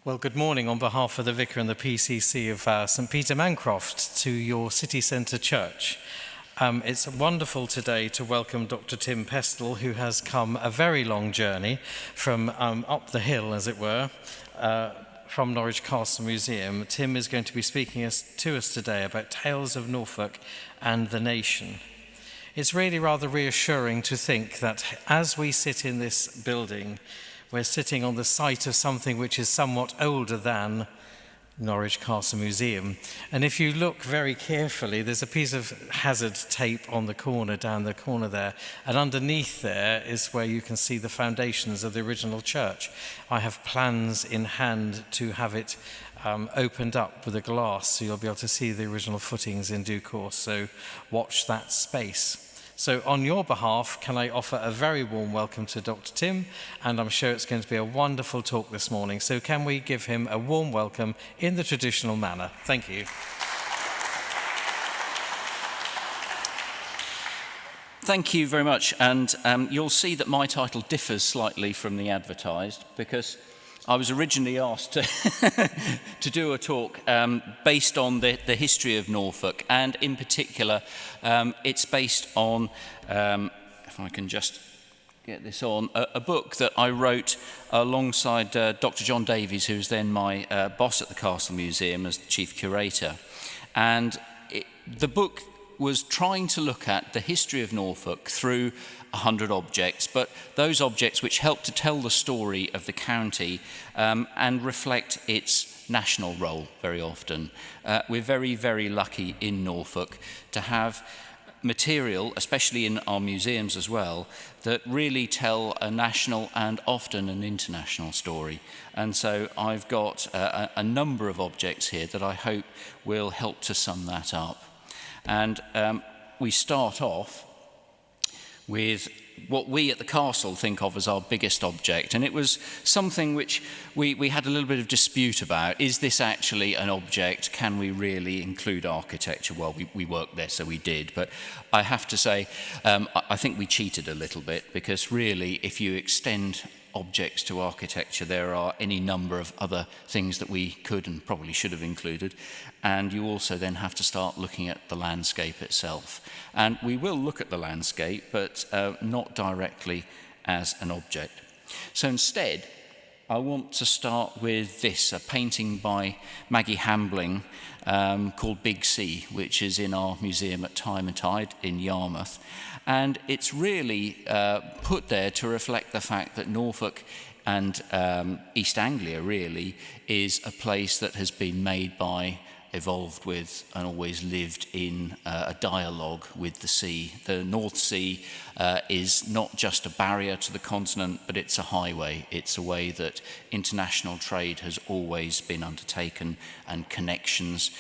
Well, good morning on behalf of the Vicar and the PCC of St Peter Mancroft to your city centre church. It's wonderful today to welcome Dr. Tim Pestell, who has come a very long journey from up the hill, as it were, from Norwich Castle Museum. Tim is going to be speaking to us today about Tales of Norfolk and the nation. It's really rather reassuring to think that as we sit in this building, we're sitting on the site of something which is somewhat older than Norwich Castle Museum. And if you look very carefully, there's a piece of hazard tape on the corner, down the corner there, and underneath there is where you can see the foundations of the original church. I have plans in hand to have it opened up with a glass, so you'll be able to see the original footings in due course, so watch that space. So on your behalf, can I offer a very warm welcome to Dr. Tim, and I'm sure it's going to be a wonderful talk this morning. So can we give him a warm welcome in the traditional manner? Thank you. Thank you very much, and you'll see that my title differs slightly from the advertised, because I was originally asked to do a talk based on the history of Norfolk, and in particular, it's based on, if I can just get this on, a book that I wrote alongside Dr. John Davies, who was then my boss at the Castle Museum as the chief curator. And the book was trying to look at the history of Norfolk through 100 objects, but those objects which help to tell the story of the county and reflect its national role very often. We're very, very lucky in Norfolk to have material, especially in our museums as well, that really tell a national and often an international story. And so I've got a number of objects here that I hope will help to sum that up. And we start off with what we at the castle think of as our biggest object. And it was something which we had a little bit of dispute about. Is this actually an object? Can we really include architecture? Well, we worked there, so we did. But I have to say, I think we cheated a little bit, because really, if you extend objects to architecture, there are any number of other things that we could and probably should have included. And you also then have to start looking at the landscape itself. And we will look at the landscape, but not directly as an object. So instead, I want to start with this, a painting by Maggie Hambling called Big Sea, which is in our museum at Time and Tide in Yarmouth. And it's really put there to reflect the fact that Norfolk and East Anglia really is a place that has been made by, evolved with, and always lived in a dialogue with the sea. The North Sea is not just a barrier to the continent, but it's a highway. It's a way that international trade has always been undertaken, and connections,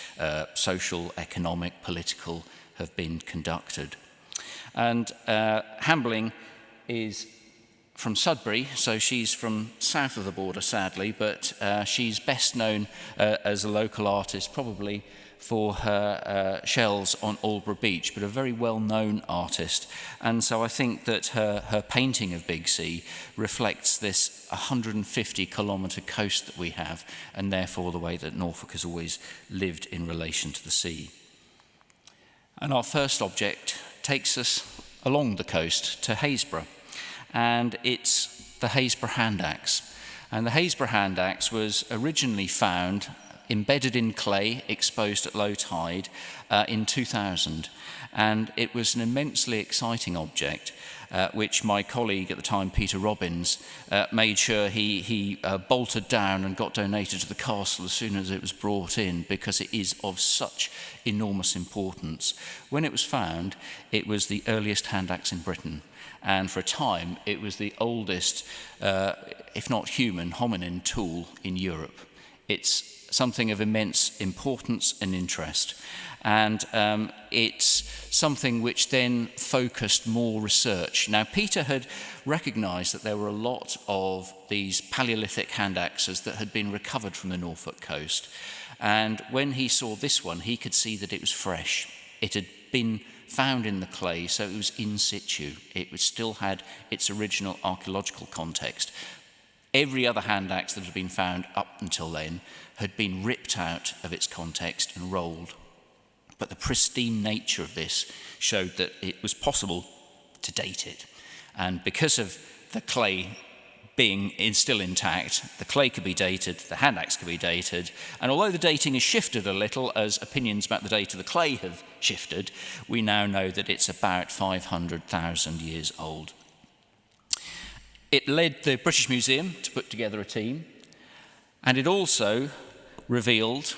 social, economic, political, have been conducted. And Hambling is from Sudbury, so she's from south of the border, sadly, but she's best known as a local artist, probably for her shells on Aldborough Beach, but a very well-known artist. And so I think that her painting of Big Sea reflects this 150-kilometre coast that we have, and therefore the way that Norfolk has always lived in relation to the sea. And our first object takes us along the coast to Haysborough, and it's the Haysborough hand axe. And the Haysborough hand axe was originally found embedded in clay, exposed at low tide in 2000, and it was an immensely exciting object which my colleague at the time, Peter Robbins, made sure he bolted down and got donated to the castle as soon as it was brought in, because it is of such enormous importance. When it was found, it was the earliest hand axe in Britain, and for a time it was the oldest, if not human, hominin tool in Europe. It's something of immense importance and interest. And it's something which then focused more research. Now, Peter had recognised that there were a lot of these Paleolithic hand axes that had been recovered from the Norfolk coast. And when he saw this one, he could see that it was fresh. It had been found in the clay, so it was in situ. It was still had its original archaeological context. Every other hand axe that had been found up until then had been ripped out of its context and rolled. But the pristine nature of this showed that it was possible to date it. And because of the clay being still intact, the clay could be dated, the hand axe could be dated, and although the dating has shifted a little as opinions about the date of the clay have shifted, we now know that it's about 500,000 years old. It led the British Museum to put together a team, and it also revealed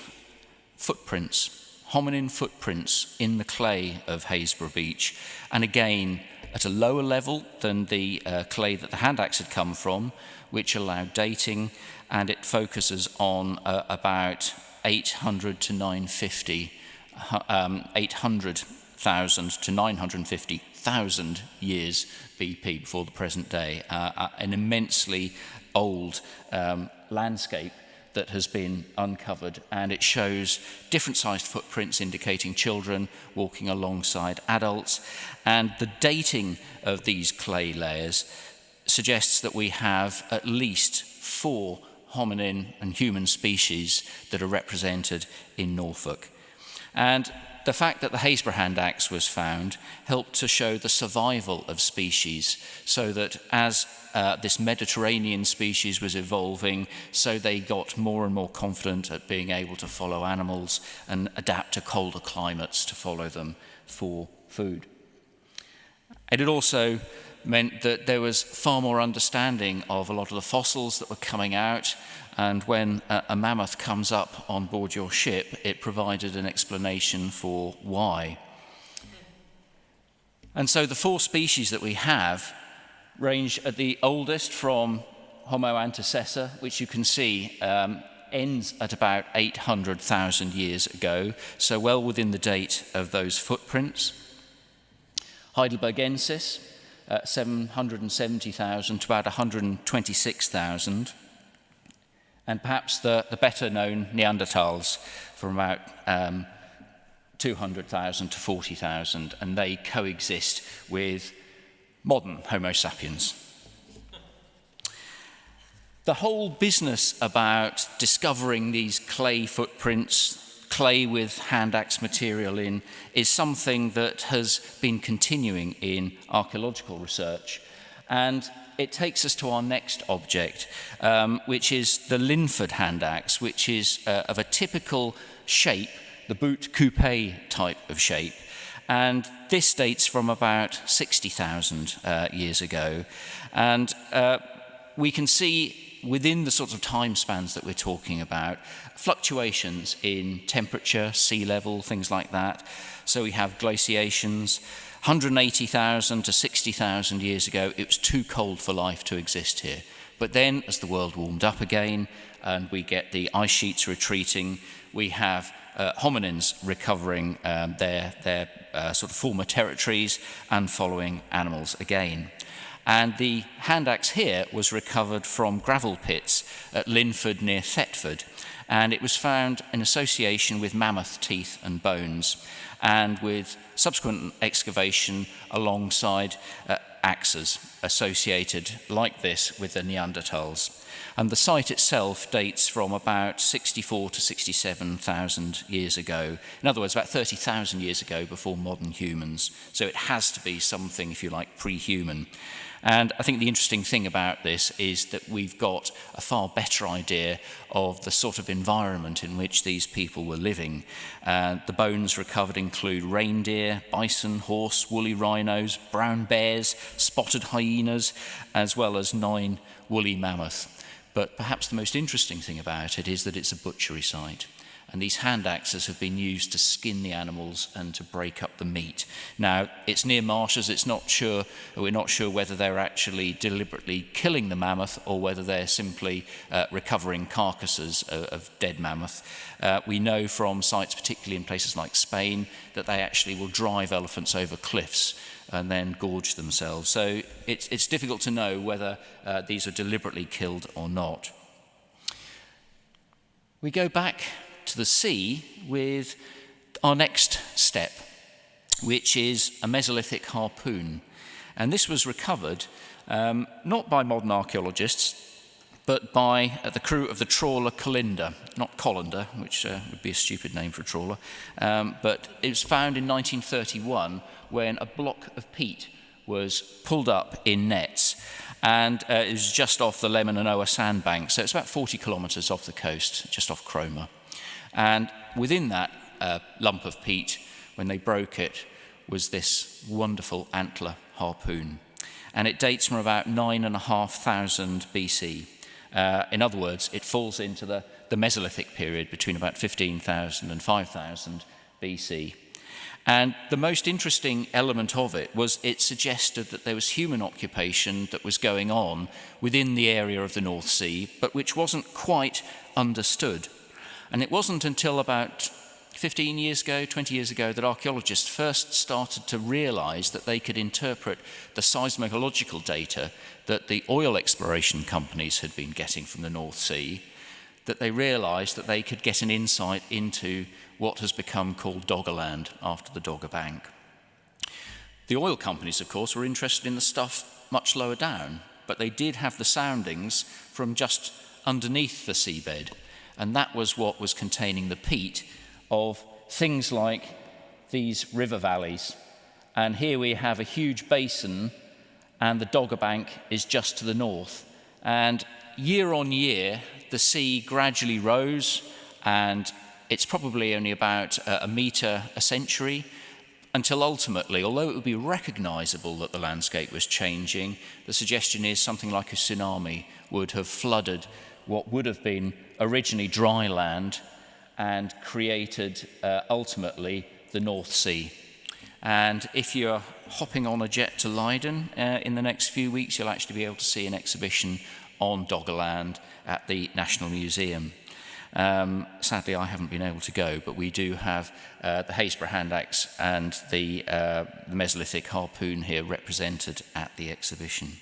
footprints, hominin footprints in the clay of Haysborough Beach, and again at a lower level than the clay that the hand axe had come from, which allowed dating, and it focuses on about 800,000 to 950,000 years BP, before the present day. An immensely old landscape that has been uncovered, and it shows different sized footprints indicating children walking alongside adults, and the dating of these clay layers suggests that we have at least 4 hominin and human species that are represented in Norfolk. And the fact that the Haysborough hand axe was found helped to show the survival of species, so that as this Mediterranean species was evolving, so they got more and more confident at being able to follow animals and adapt to colder climates to follow them for food. And it also meant that there was far more understanding of a lot of the fossils that were coming out, and when a mammoth comes up on board your ship, it provided an explanation for why. And so the 4 species that we have range at the oldest from Homo antecessor, which you can see ends at about 800,000 years ago, so well within the date of those footprints. Heidelbergensis, 770,000 to about 126,000. And perhaps the better known Neanderthals from about 200,000 to 40,000, and they coexist with modern Homo sapiens. The whole business about discovering these clay footprints, clay with hand axe material in, is something that has been continuing in archaeological research. And it takes us to our next object, which is the Linford hand axe, which is of a typical shape, the boot coupe type of shape. And this dates from about 60,000 years ago. And we can see within the sorts of time spans that we're talking about, fluctuations in temperature, sea level, things like that. So we have glaciations. 180,000 to 60,000 years ago, it was too cold for life to exist here. But then, as the world warmed up again, and we get the ice sheets retreating, we have hominins recovering their sort of former territories and following animals again. And the hand axe here was recovered from gravel pits at Linford near Thetford, and it was found in association with mammoth teeth and bones, and with subsequent excavation alongside axes associated like this with the Neanderthals. And the site itself dates from about 64 to 67,000 years ago. In other words, about 30,000 years ago before modern humans. So it has to be something, if you like, pre-human. And I think the interesting thing about this is that we've got a far better idea of the sort of environment in which these people were living. The bones recovered include reindeer, bison, horse, woolly rhinos, brown bears, spotted hyenas, as well as 9 woolly mammoths. But perhaps the most interesting thing about it is that it's a butchery site. And these hand axes have been used to skin the animals and to break up the meat. Now, it's near marshes, we're not sure whether they're actually deliberately killing the mammoth or whether they're simply recovering carcasses of dead mammoth. We know from sites, particularly in places like Spain, that they actually will drive elephants over cliffs and then gorge themselves. So it's difficult to know whether these are deliberately killed or not. We go back to the sea with our next step, which is a Mesolithic harpoon. And this was recovered not by modern archaeologists, but by the crew of the trawler Colander, not Colander, which would be a stupid name for a trawler, but it was found in 1931 when a block of peat was pulled up in nets, and it was just off the Lemon and Ower sandbank, so it's about 40 kilometres off the coast, just off Cromer. And within that lump of peat, when they broke it, was this wonderful antler harpoon. And it dates from about 9,500 BC. In other words, it falls into the Mesolithic period between about 15,000 and 5,000 BC. And the most interesting element of it was it suggested that there was human occupation that was going on within the area of the North Sea, but which wasn't quite understood. And it wasn't until about 15 years ago, 20 years ago, that archaeologists first started to realize that they could interpret the seismological data that the oil exploration companies had been getting from the North Sea, that they realized that they could get an insight into what has become called Doggerland after the Dogger Bank. The oil companies, of course, were interested in the stuff much lower down, but they did have the soundings from just underneath the seabed, and that was what was containing the peat of things like these river valleys. And here we have a huge basin, and the Dogger Bank is just to the north. And year on year, the sea gradually rose, and it's probably only about a metre a century, until ultimately, although it would be recognizable that the landscape was changing, the suggestion is something like a tsunami would have flooded what would have been originally dry land and created ultimately the North Sea. And if you're hopping on a jet to Leiden in the next few weeks, you'll actually be able to see an exhibition on Doggerland at the National Museum. Sadly, I haven't been able to go, but we do have the Haysborough hand axe and the Mesolithic harpoon here represented at the exhibition.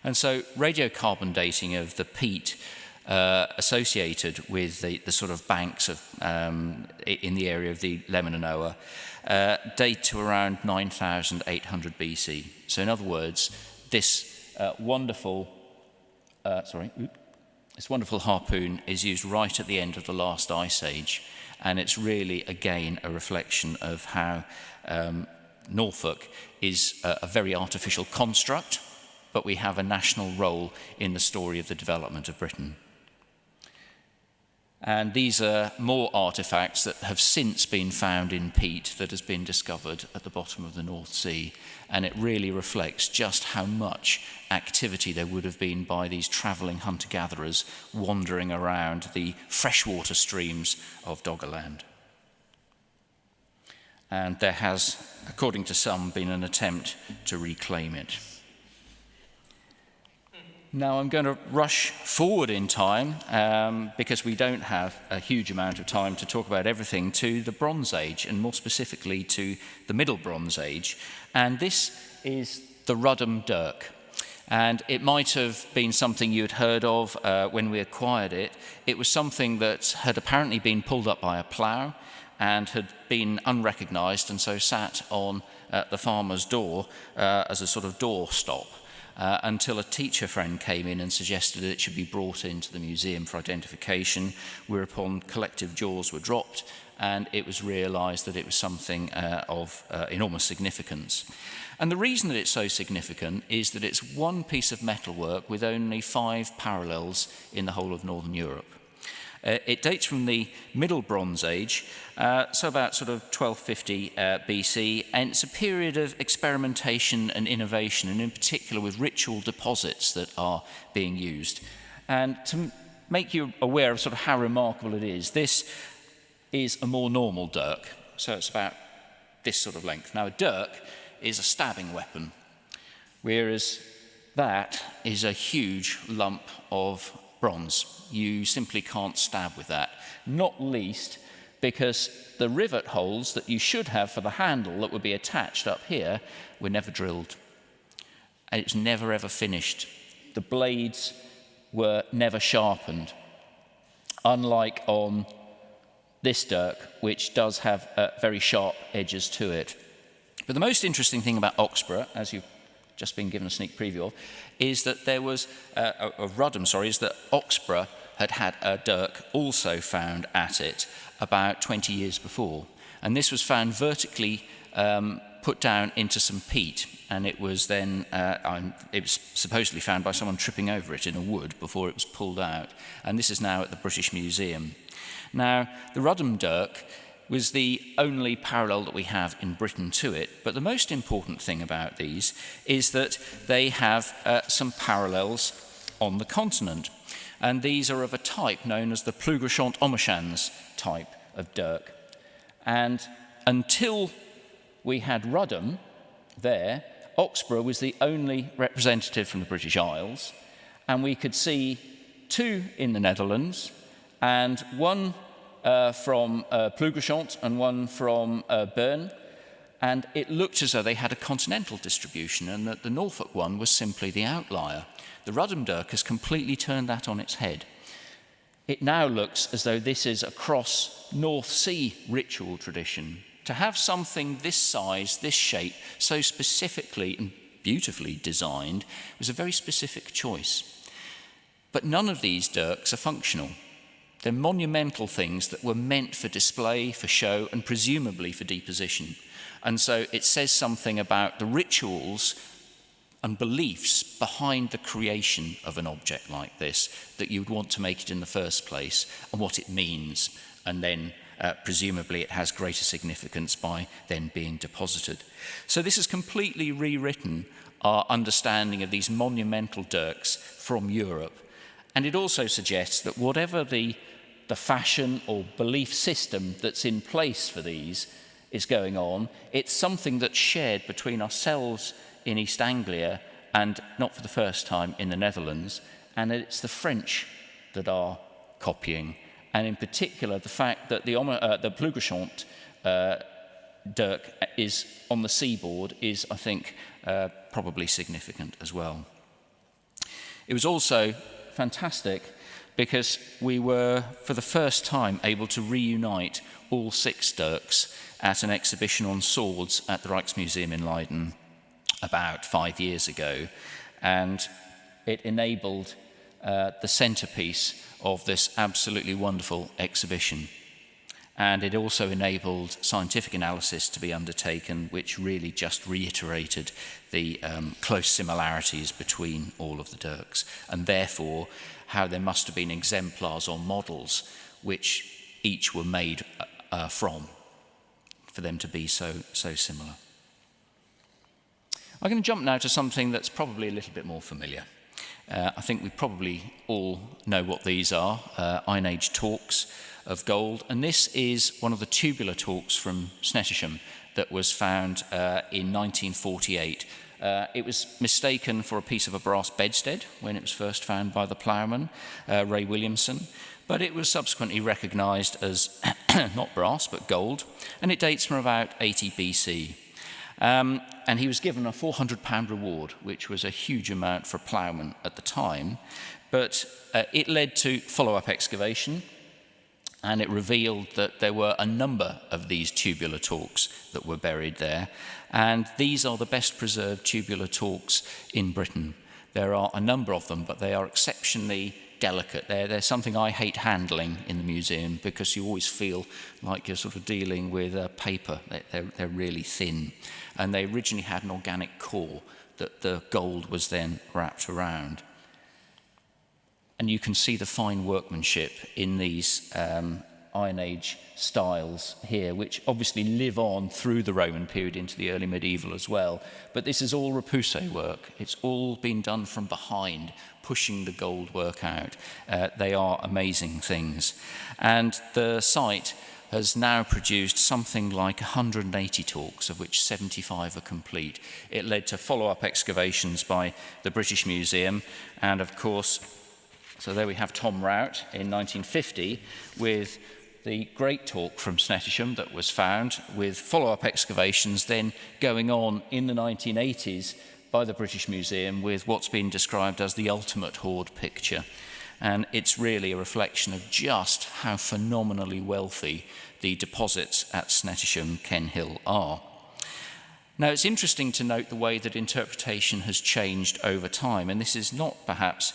And so radiocarbon dating of the peat associated with the sort of banks of, in the area of the Lemon and Ower date to around 9,800 BC. So in other words, this wonderful harpoon is used right at the end of the last ice age, and it's really, again, a reflection of how Norfolk is a very artificial construct, but we have a national role in the story of the development of Britain. And these are more artifacts that have since been found in peat that has been discovered at the bottom of the North Sea. And it really reflects just how much activity there would have been by these travelling hunter-gatherers wandering around the freshwater streams of Doggerland. And there has, according to some, been an attempt to reclaim it. Now I'm going to rush forward in time because we don't have a huge amount of time to talk about everything, to the Bronze Age, and more specifically to the Middle Bronze Age. And this is the Ruddum Dirk. And it might have been something you had heard of when we acquired it. It was something that had apparently been pulled up by a plough and had been unrecognised, and so sat on the farmer's door as a sort of doorstop. Until a teacher friend came in and suggested that it should be brought into the museum for identification, whereupon collective jaws were dropped and it was realised that it was something of enormous significance. And the reason that it's so significant is that it's one piece of metalwork with only 5 parallels in the whole of Northern Europe. It dates from the Middle Bronze Age, so about sort of 1250 BC, and it's a period of experimentation and innovation, and in particular with ritual deposits that are being used. And to make you aware of sort of how remarkable it is, this is a more normal dirk, so it's about this sort of length. Now a dirk is a stabbing weapon, whereas that is a huge lump of bronze. You simply can't stab with that, not least because the rivet holes that you should have for the handle that would be attached up here were never drilled. And it's never ever finished. The blades were never sharpened, unlike on this dirk, which does have very sharp edges to it. But the most interesting thing about Oxborough, as you just been given a sneak preview of, is that there was, of Ruddum, sorry, is that Oxborough had a dirk also found at it about 20 years before. And this was found vertically put down into some peat, and it was then, it was supposedly found by someone tripping over it in a wood before it was pulled out. And this is now at the British Museum. Now, the Ruddum Dirk was the only parallel that we have in Britain to it, but the most important thing about these is that they have some parallels on the continent, and these are of a type known as the Pluggershont-Ommershans type of dirk. And until we had Ruddum there, Oxborough was the only representative from the British Isles, and we could see two in the Netherlands, and one from Pluggershont and one from Bern, and it looked as though they had a continental distribution and that the Norfolk one was simply the outlier. The Ruddum Dirk has completely turned that on its head. It now looks as though this is a cross-North Sea ritual tradition. To have something this size, this shape, so specifically and beautifully designed was a very specific choice. But none of these dirks are functional. They're monumental things that were meant for display, for show, and presumably for deposition. And so it says something about the rituals and beliefs behind the creation of an object like this, that you would want to make it in the first place, and what it means. And then presumably it has greater significance by then being deposited. So this has completely rewritten our understanding of these monumental dirks from Europe. And it also suggests that whatever the fashion or belief system that's in place for these is going on, it's something that's shared between ourselves in East Anglia and, not for the first time, in the Netherlands, and it's the French that are copying. And in particular, the fact that the Pluggershont dirk is on the seaboard is, I think, probably significant as well. It was also fantastic because we were, for the first time, able to reunite all 6 dirks at an exhibition on swords at the Rijksmuseum in Leiden about 5 years ago. And it enabled the centerpiece of this absolutely wonderful exhibition. And it also enabled scientific analysis to be undertaken, which really just reiterated the close similarities between all of the dirks, and therefore how there must have been exemplars or models which each were made from, for them to be so similar. I'm going to jump now to something that's probably a little bit more familiar. I think we probably all know what these are, Iron Age torques of gold, and this is one of the tubular torques from Snettisham that was found in 1948. It was mistaken for a piece of a brass bedstead when it was first found by the ploughman, Ray Williamson, but it was subsequently recognised as not brass but gold, and it dates from about 80 BC. And he was given a £400 reward, which was a huge amount for a ploughman at the time, but it led to follow-up excavation, and it revealed that there were a number of these tubular torques that were buried there, and these are the best preserved tubular torques in Britain. There are a number of them, but they are exceptionally delicate. They're something I hate handling in the museum because you always feel like you're sort of dealing with paper. They're really thin, and they originally had an organic core that the gold was then wrapped around. And you can see the fine workmanship in these Iron Age styles here, which obviously live on through the Roman period into the early medieval as well. But this is all repoussé work. It's all been done from behind, pushing the gold work out. They are amazing things. And the site has now produced something like 180 torques, of which 75 are complete. It led to follow-up excavations by the British Museum, and of course, so there we have Tom Rout in 1950 with the great torque from Snettisham that was found, with follow-up excavations then going on in the 1980s by the British Museum with what's been described as the ultimate hoard picture. And it's really a reflection of just how phenomenally wealthy the deposits at Snettisham, Ken Hill are. Now, it's interesting to note the way that interpretation has changed over time, and this is not perhaps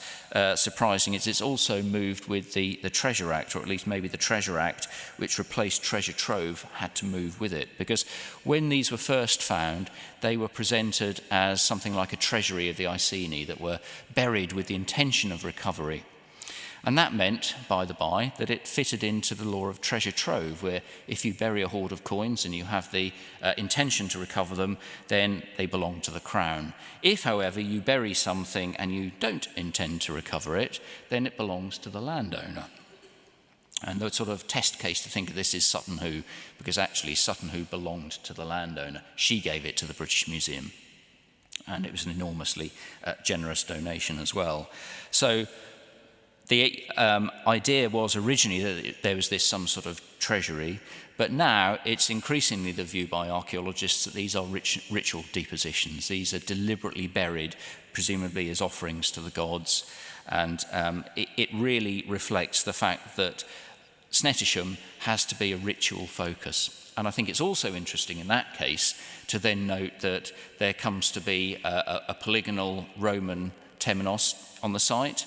surprising. It's also moved with the Treasure Act, or at least maybe the Treasure Act, which replaced treasure trove, had to move with it. Because when these were first found, they were presented as something like a treasury of the Iceni that were buried with the intention of recovery. And that meant, by the by, that it fitted into the law of treasure trove, where if you bury a hoard of coins and you have the intention to recover them, then they belong to the crown. If, however, you bury something and you don't intend to recover it, then it belongs to the landowner. And the sort of test case to think of this is Sutton Hoo, because actually Sutton Hoo belonged to the landowner. She gave it to the British Museum, and it was an enormously generous donation as well. So the idea was originally that there was some sort of treasury, but now it's increasingly the view by archaeologists that these are ritual depositions. These are deliberately buried, presumably as offerings to the gods, and it really reflects the fact that Snettisham has to be a ritual focus. And I think it's also interesting in that case to then note that there comes to be a polygonal Roman temenos on the site,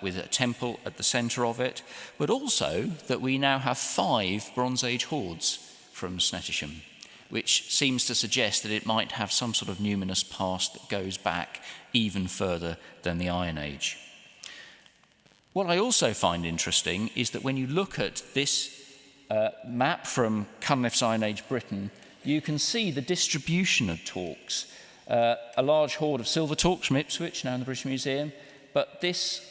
with a temple at the centre of it, but also that we now have 5 Bronze Age hoards from Snettisham, which seems to suggest that it might have some sort of numinous past that goes back even further than the Iron Age. What I also find interesting is that when you look at this map from Cunliffe's Iron Age Britain, you can see the distribution of torques. A large hoard of silver torques from Ipswich, now in the British Museum, but this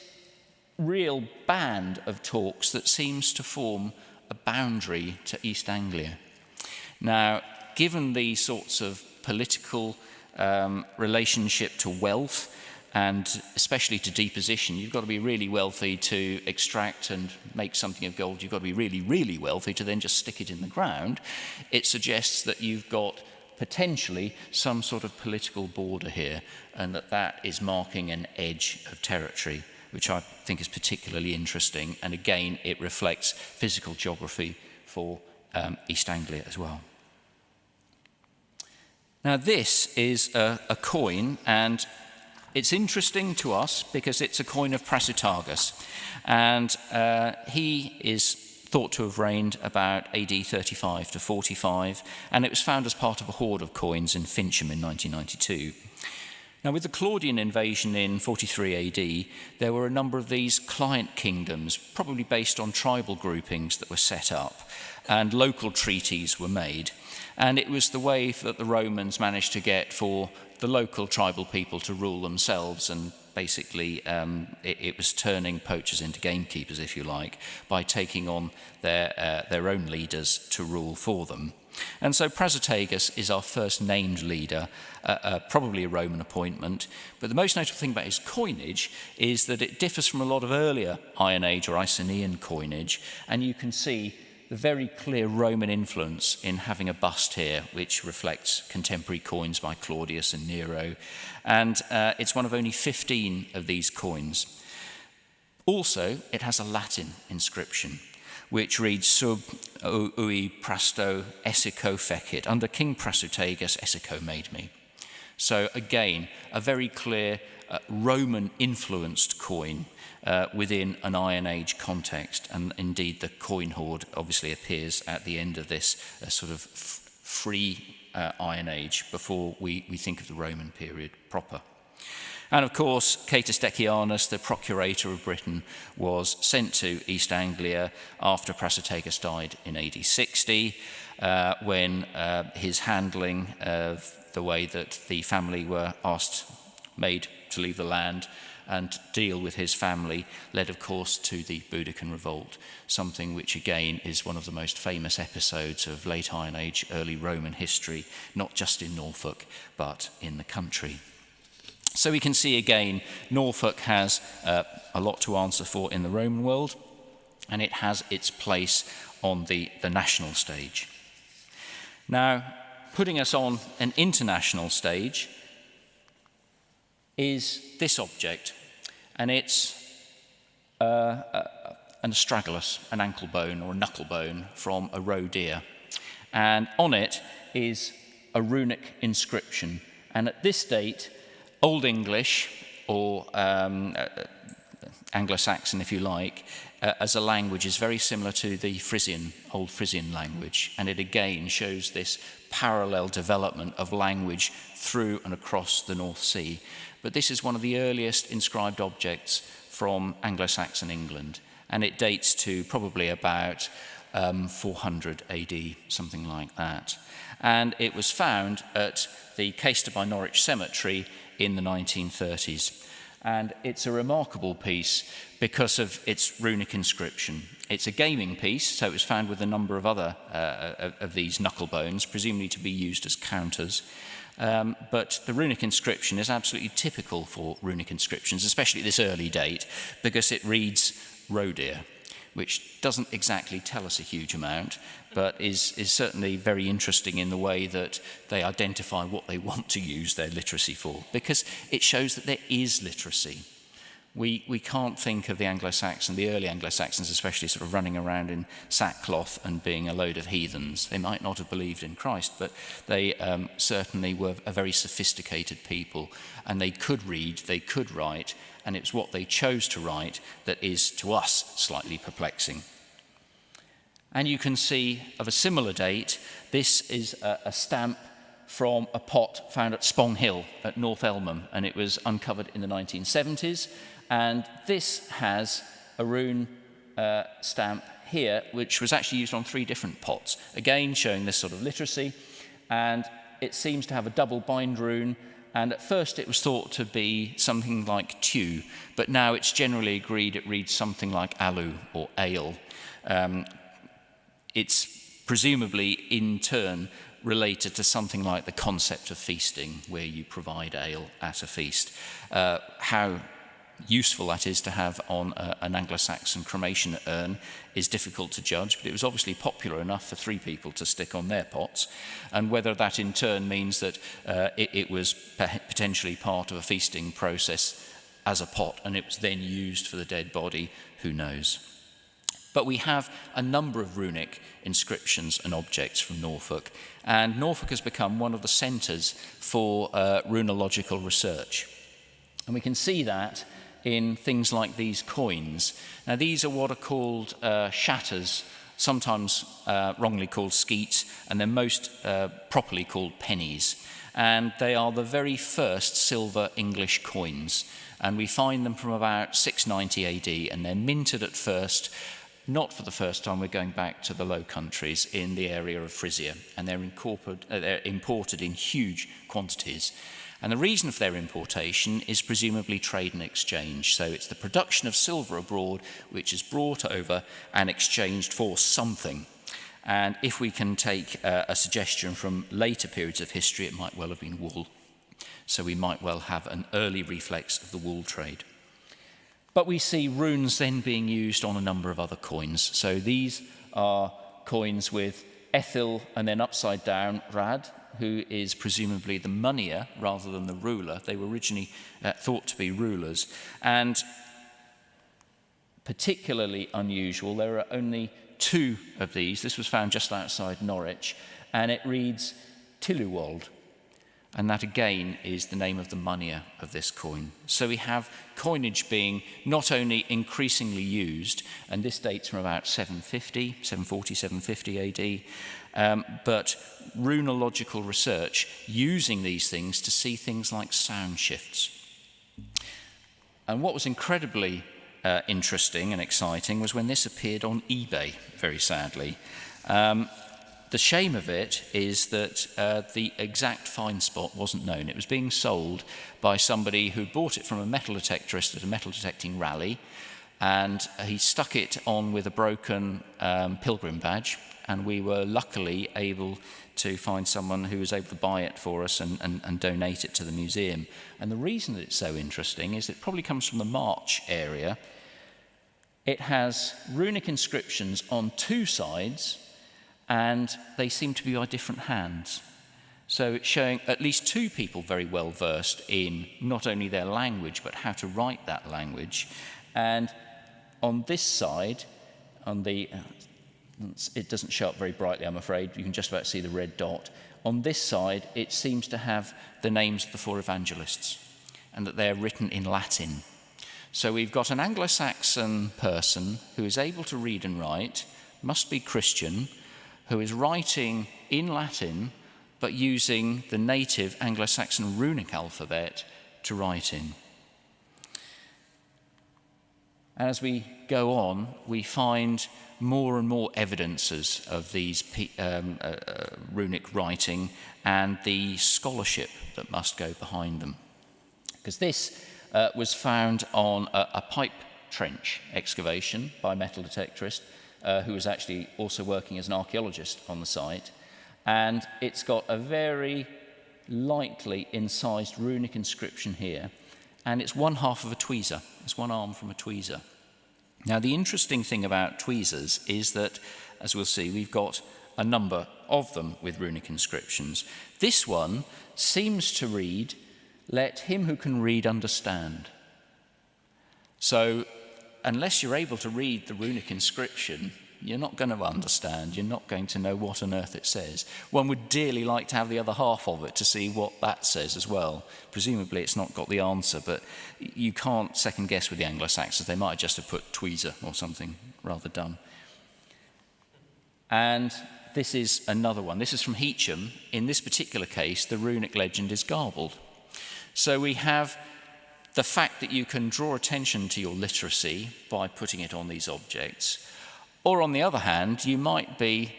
real band of torques that seems to form a boundary to East Anglia. Now, given the sorts of political relationship to wealth, and especially to deposition, you've got to be really wealthy to extract and make something of gold. You've got to be really, really wealthy to then just stick it in the ground. It suggests that you've got potentially some sort of political border here, and that is marking an edge of territory, which I think is particularly interesting. And again, it reflects physical geography for East Anglia as well. Now, this is a coin, and it's interesting to us because it's a coin of Prasutagus, and he is thought to have reigned about AD 35 to 45, and it was found as part of a hoard of coins in Fincham in 1992. Now, with the Claudian invasion in 43 AD, there were a number of these client kingdoms, probably based on tribal groupings that were set up, and local treaties were made. And it was the way that the Romans managed to get for the local tribal people to rule themselves, and basically it was turning poachers into gamekeepers, if you like, by taking on their own leaders to rule for them. And so Prasutagus is our first named leader, probably a Roman appointment. But the most notable thing about his coinage is that it differs from a lot of earlier Iron Age or Icenian coinage, and you can see the very clear Roman influence in having a bust here, which reflects contemporary coins by Claudius and Nero. And it's one of only 15 of these coins. Also, it has a Latin inscription, which reads sub ui prasto essico fecit. Under King Prasutagus, essico made me. So again, a very clear Roman-influenced coin within an Iron Age context. And indeed, the coin hoard obviously appears at the end of this sort of free Iron Age before we think of the Roman period proper. And of course, Catus Decianus, the procurator of Britain, was sent to East Anglia after Prasutagus died in AD 60, when his handling of the way that the family were made to leave the land and deal with his family led, of course, to the Buddhican Revolt, something which, again, is one of the most famous episodes of late Iron Age, early Roman history, not just in Norfolk, but in the country. So we can see, again, Norfolk has a lot to answer for in the Roman world, and it has its place on the national stage. Now, putting us on an international stage is this object, and it's an astragalus, an ankle bone or a knuckle bone from a roe deer. And on it is a runic inscription. And at this date, Old English, or Anglo-Saxon if you like, as a language is very similar to the Old Frisian language, and it again shows this parallel development of language through and across the North Sea. But this is one of the earliest inscribed objects from Anglo-Saxon England, and it dates to probably about 400 AD, something like that. And it was found at the Caister by Norwich Cemetery in the 1930s. And it's a remarkable piece because of its runic inscription. It's a gaming piece, so it was found with a number of other of these knuckle bones, presumably to be used as counters. But the runic inscription is absolutely typical for runic inscriptions, especially at this early date, because it reads "roe deer," which doesn't exactly tell us a huge amount, but is certainly very interesting in the way that they identify what they want to use their literacy for, because it shows that there is literacy. We can't think of the Anglo-Saxon, the early Anglo-Saxons especially, sort of running around in sackcloth and being a load of heathens. They might not have believed in Christ, but they certainly were a very sophisticated people, and they could read, they could write, and it's what they chose to write that is, to us, slightly perplexing. And you can see, of a similar date, this is a stamp from a pot found at Spong Hill at North Elmham, and it was uncovered in the 1970s. And this has a rune stamp here, which was actually used on 3 different pots, again showing this sort of literacy. And it seems to have a double bind rune, and at first it was thought to be something like tu, but now it's generally agreed it reads something like alu or ale. It's presumably in turn related to something like the concept of feasting, where you provide ale at a feast. How useful that is to have on an Anglo-Saxon cremation urn is difficult to judge, but it was obviously popular enough for 3 people to stick on their pots, and whether that in turn means that it was potentially part of a feasting process as a pot and it was then used for the dead body, who knows. But we have a number of runic inscriptions and objects from Norfolk, and Norfolk has become one of the centres for runological research. And we can see that in things like these coins. Now, these are what are called shatters, sometimes wrongly called skeets, and they're most properly called pennies. And they are the very first silver English coins. And we find them from about 690 AD, and they're minted at first, not for the first time, we're going back to the Low Countries in the area of Frisia, and they're imported in huge quantities. And the reason for their importation is presumably trade and exchange. So it's the production of silver abroad which is brought over and exchanged for something. And if we can take a suggestion from later periods of history, it might well have been wool. So we might well have an early reflex of the wool trade. But we see runes then being used on a number of other coins. So these are coins with Ethil and then upside down Rad, who is presumably the moneyer rather than the ruler. They were originally thought to be rulers. And particularly unusual, there are only 2 of these. This was found just outside Norwich, and it reads Tiluwold. And that again is the name of the moneyer of this coin. So we have coinage being not only increasingly used, and this dates from about 740, 750 AD, but runological research using these things to see things like sound shifts. And what was incredibly interesting and exciting was when this appeared on eBay, very sadly. The shame of it is that the exact find spot wasn't known. It was being sold by somebody who bought it from a metal detectorist at a metal detecting rally, and he stuck it on with a broken Pilgrim badge, and we were luckily able to find someone who was able to buy it for us and donate it to the museum. And the reason that it's so interesting is it probably comes from the March area. It has runic inscriptions on 2 sides, and they seem to be by different hands. So it's showing at least 2 people very well versed in not only their language, but how to write that language. And on this side, on the It doesn't show up very brightly, I'm afraid. You can just about see the red dot. On this side, it seems to have the names of the 4 evangelists, and that they're written in Latin. So we've got an Anglo-Saxon person who is able to read and write, must be Christian, who is writing in Latin, but using the native Anglo-Saxon runic alphabet to write in. As we go on, we find more and more evidences of these runic writing and the scholarship that must go behind them. Because this was found on a pipe trench excavation by a metal detectorist who was actually also working as an archaeologist on the site. And it's got a very lightly incised runic inscription here, and it's one half of a tweezer. It's one arm from a tweezer. Now, the interesting thing about tweezers is that, as we'll see, we've got a number of them with runic inscriptions. This one seems to read, "Let him who can read understand." So, unless you're able to read the runic inscription, you're not going to understand. You're not going to know what on earth it says. One would dearly like to have the other half of it to see what that says as well. Presumably it's not got the answer, but you can't second guess with the Anglo-Saxons. They might just have put tweezer or something rather dumb. And this is another one. This is from Heacham. In this particular case, the runic legend is garbled. So we have the fact that you can draw attention to your literacy by putting it on these objects. Or on the other hand, you might be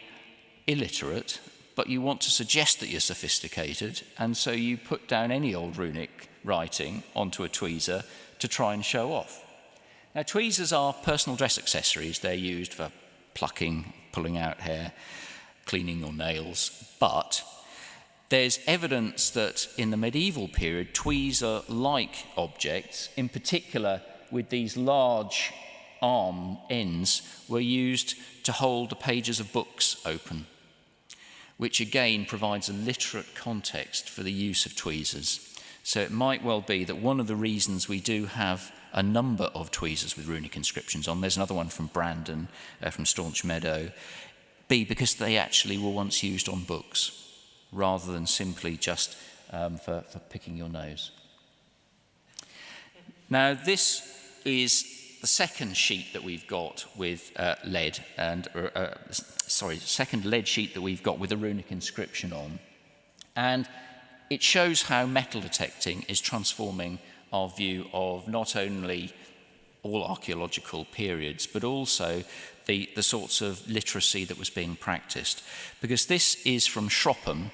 illiterate, but you want to suggest that you're sophisticated, and so you put down any old runic writing onto a tweezer to try and show off. Now, tweezers are personal dress accessories. They're used for plucking, pulling out hair, cleaning your nails, but there's evidence that in the medieval period, tweezer-like objects, in particular with these large arm ends, were used to hold the pages of books open, which again provides a literate context for the use of tweezers. So it might well be that one of the reasons we do have a number of tweezers with runic inscriptions on, there's another one from Brandon, from Staunch Meadow, be because they actually were once used on books, rather than simply just for picking your nose. Now, this is the second sheet that we've got with lead, and second lead sheet that we've got with a runic inscription on. And it shows how metal detecting is transforming our view of not only all archaeological periods, but also the sorts of literacy that was being practiced. Because this is from Shropham,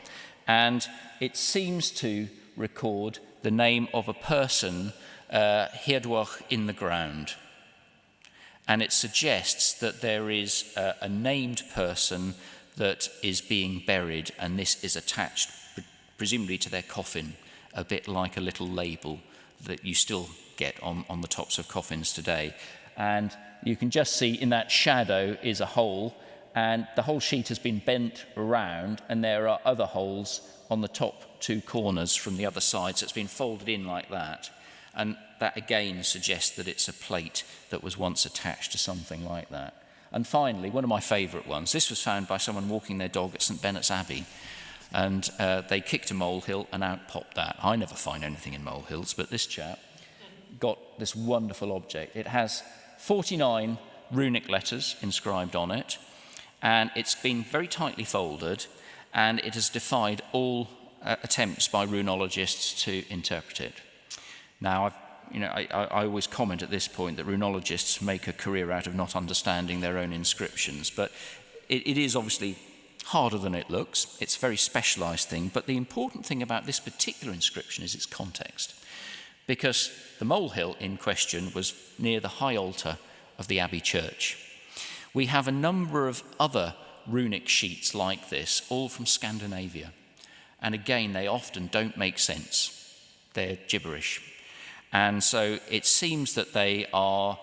and it seems to record the name of a person, Hirdwach in the ground. And it suggests that there is a named person that is being buried, and this is attached presumably to their coffin, a bit like a little label that you still get on the tops of coffins today. And you can just see in that shadow is a hole, and the whole sheet has been bent around, and there are other holes on the top 2 corners from the other side, so it's been folded in like that. And that again suggests that it's a plate that was once attached to something like that. And finally, one of my favourite ones, this was found by someone walking their dog at St Benet's Abbey. And they kicked a molehill and out popped that. I never find anything in molehills, but this chap got this wonderful object. It has 49 runic letters inscribed on it, and it's been very tightly folded, and it has defied all attempts by runologists to interpret it. Now, I always comment at this point that runologists make a career out of not understanding their own inscriptions, but it is obviously harder than it looks. It's a very specialised thing, but the important thing about this particular inscription is its context, because the molehill in question was near the high altar of the Abbey Church. We have a number of other runic sheets like this, all from Scandinavia, and again, they often don't make sense. They're gibberish. And so it seems that they are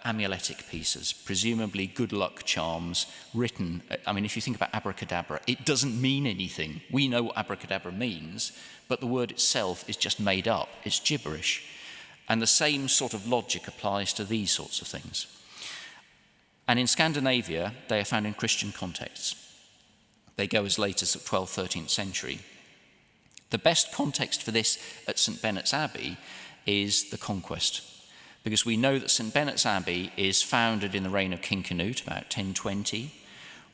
amuletic pieces, presumably good luck charms written. I mean, if you think about abracadabra, it doesn't mean anything. We know what abracadabra means, but the word itself is just made up. It's gibberish. And the same sort of logic applies to these sorts of things. And in Scandinavia, they are found in Christian contexts. They go as late as the 12th, 13th century. The best context for this at St. Benet's Abbey is the conquest, because we know that St. Benet's Abbey is founded in the reign of King Canute, about 1020.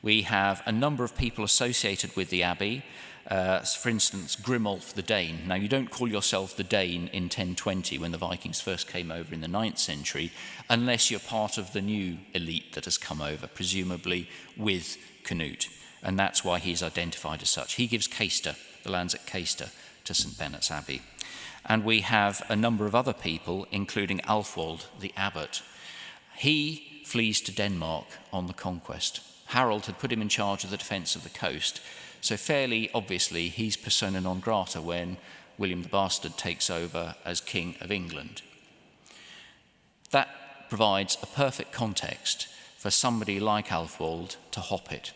We have a number of people associated with the abbey, for instance, Grimolf the Dane. Now, you don't call yourself the Dane in 1020 when the Vikings first came over in the 9th century, unless you're part of the new elite that has come over, presumably with Canute. And that's why he's identified as such. He gives Caister, the lands at Caister, to St. Benet's Abbey. And we have a number of other people, including Alfwald, the abbot. He flees to Denmark on the conquest. Harold had put him in charge of the defence of the coast, so fairly obviously he's persona non grata when William the Bastard takes over as King of England. That provides a perfect context for somebody like Alfwald to hop it,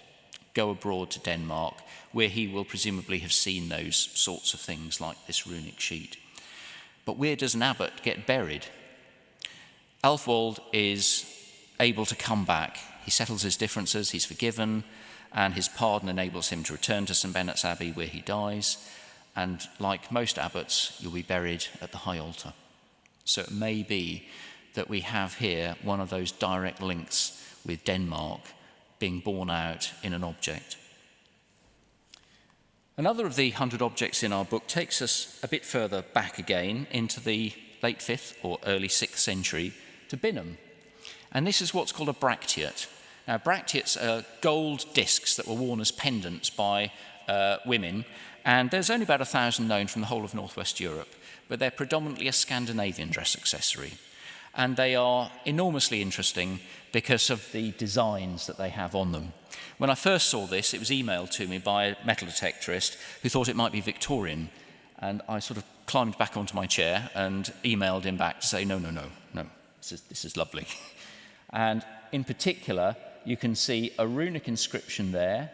go abroad to Denmark, where he will presumably have seen those sorts of things like this runic sheet. But where does an abbot get buried? Alfwald is able to come back. He settles his differences, he's forgiven, and his pardon enables him to return to St. Benet's Abbey, where he dies. And like most abbots, you'll be buried at the high altar. So it may be that we have here one of those direct links with Denmark being borne out in an object. Another of the 100 objects in our book takes us a bit further back again into the late 5th or early 6th century to Binham. And this is what's called a bracteate. Now, bracteates are gold discs that were worn as pendants by women, and there's only about 1,000 known from the whole of northwest Europe, but they're predominantly a Scandinavian dress accessory. And they are enormously interesting because of the designs that they have on them. When I first saw this, it was emailed to me by a metal detectorist who thought it might be Victorian, and I sort of climbed back onto my chair and emailed him back to say, no, this is lovely. And in particular, you can see a runic inscription there,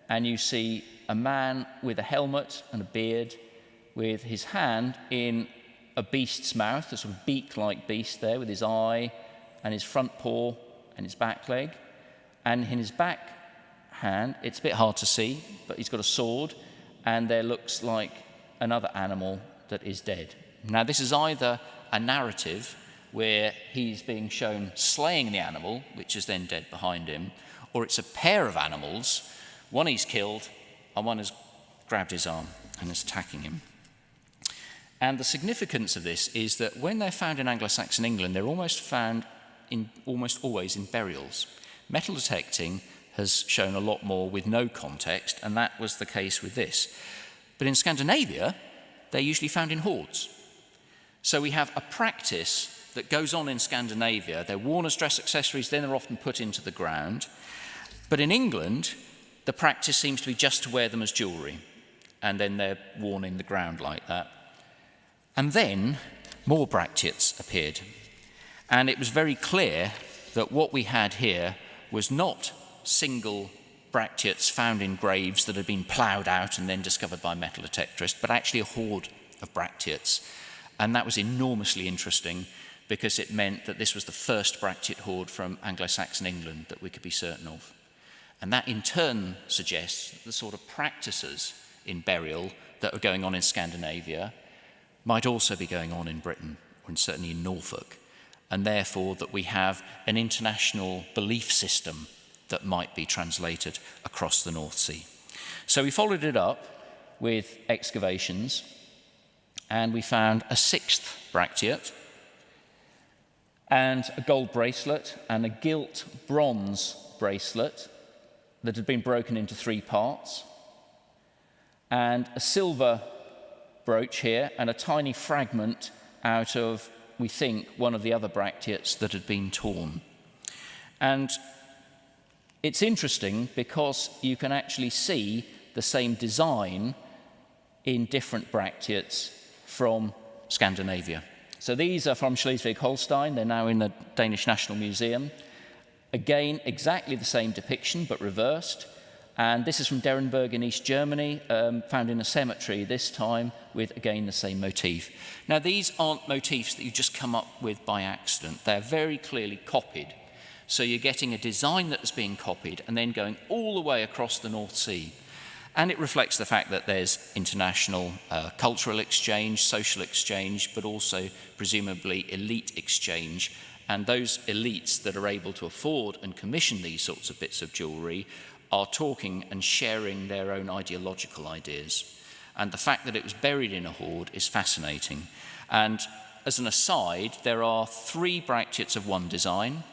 and you see a man with a helmet and a beard with his hand in a beast's mouth, a sort of beak-like beast there with his eye and his front paw and his back leg. And in his back hand, it's a bit hard to see, but he's got a sword, and there looks like another animal that is dead. Now, this is either a narrative where he's being shown slaying the animal, which is then dead behind him, or it's a pair of animals, one he's killed, and one has grabbed his arm and is attacking him. And the significance of this is that when they're found in Anglo-Saxon England, they're almost always in burials. Metal detecting has shown a lot more with no context, and that was the case with this. But in Scandinavia, they're usually found in hoards. So we have a practice that goes on in Scandinavia. They're worn as dress accessories, then they're often put into the ground. But in England, the practice seems to be just to wear them as jewellery, and then they're worn in the ground like that. And then more bracteates appeared. And it was very clear that what we had here was not single bracteates found in graves that had been ploughed out and then discovered by a metal detectorist, but actually a hoard of bracteates. And that was enormously interesting because it meant that this was the first bracteate hoard from Anglo-Saxon England that we could be certain of. And that in turn suggests that the sort of practices in burial that are going on in Scandinavia might also be going on in Britain, or certainly in Norfolk, and therefore that we have an international belief system that might be translated across the North Sea. So we followed it up with excavations, and we found a 6th bracteate, and a gold bracelet, and a gilt bronze bracelet that had been broken into 3 parts, and a silver brooch here, and a tiny fragment out of, we think, one of the other bracteates that had been torn. And it's interesting because you can actually see the same design in different bracteates from Scandinavia. So these are from Schleswig-Holstein. They're now in the Danish National Museum. Again, exactly the same depiction, but reversed. And this is from Derenberg in East Germany, found in a cemetery this time with, again, the same motif. Now, these aren't motifs that you just come up with by accident. They're very clearly copied. So you're getting a design that is being copied and then going all the way across the North Sea. And it reflects the fact that there's international cultural exchange, social exchange, but also presumably elite exchange. And those elites that are able to afford and commission these sorts of bits of jewellery are talking and sharing their own ideological ideas. And the fact that it was buried in a hoard is fascinating. And as an aside, there are 3 bracteates of one design,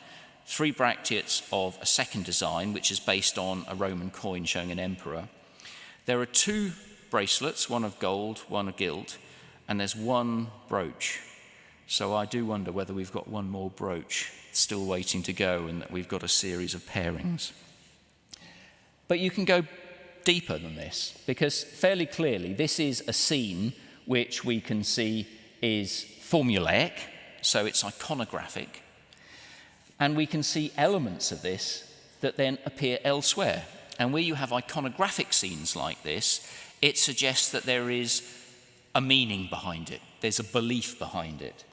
3 bracteates of a second design, which is based on a Roman coin showing an emperor. There are 2 bracelets, one of gold, one of gilt, and there's 1 brooch. So I do wonder whether we've got one more brooch still waiting to go and that we've got a series of pairings. But you can go deeper than this, because fairly clearly this is a scene which we can see is formulaic, so it's iconographic, and we can see elements of this that then appear elsewhere. And where you have iconographic scenes like this, it suggests that there is a meaning behind it. There's a belief behind it.